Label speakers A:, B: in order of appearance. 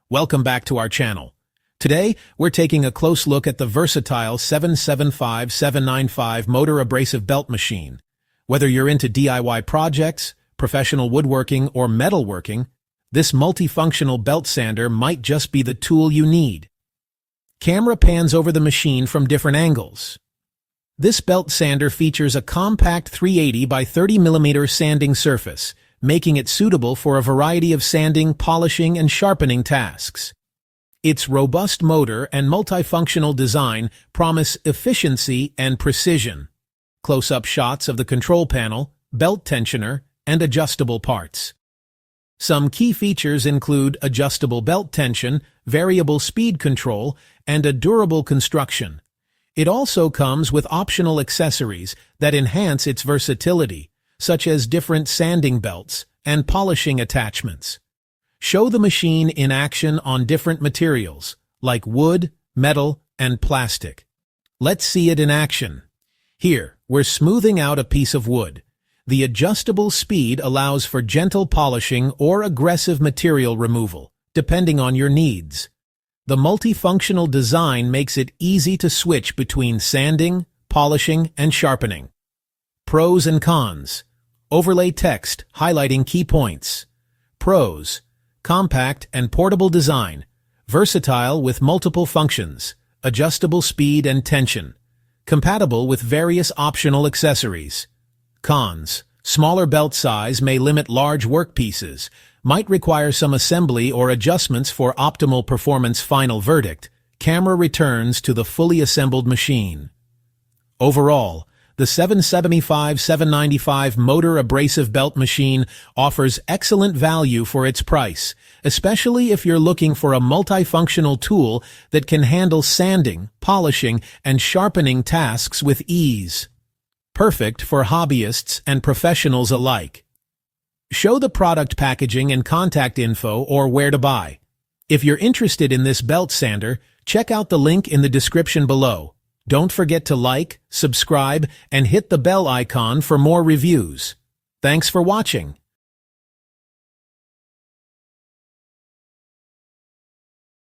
A: Welcome back to our channel. Today, we're taking a close look at the versatile 775-795 Motor Abrasive Belt Machine. Whether you're into DIY projects, professional woodworking, or metalworking, this multifunctional belt sander might just be the tool you need. Camera pans over the machine from different angles. This belt sander features a compact 380 by 30 mm sanding surface, making it suitable for a variety of sanding, polishing, and sharpening tasks. Its robust motor and multifunctional design promise efficiency and precision. Close-up shots of the control panel, belt tensioner, and adjustable parts. Some key features include adjustable belt tension, variable speed control, and a durable construction. It also comes with optional accessories that enhance its versatility, such as different sanding belts and polishing attachments. Show the machine in action on different materials, like wood, metal, and plastic. Let's see it in action. Here, we're smoothing out a piece of wood. The adjustable speed allows for gentle polishing or aggressive material removal, depending on your needs. The multifunctional design makes it easy to switch between sanding, polishing, and sharpening. Pros and cons. Overlay text highlighting key points. Pros: compact and portable design, versatile with multiple functions, adjustable speed and tension, compatible with various optional accessories. Cons: smaller belt size may limit large workpieces, might require some assembly or adjustments for optimal performance. Final verdict: camera returns to the fully assembled machine. Overall, the 775-795 Motor Abrasive Belt Machine offers excellent value for its price, especially if you're looking for a multifunctional tool that can handle sanding, polishing, and sharpening tasks with ease. Perfect for hobbyists and professionals alike. Show the product packaging and contact info or where to buy. If you're interested in this belt sander, check out the link in the description below. Don't forget to like, subscribe, and hit the bell icon for more reviews. Thanks for watching.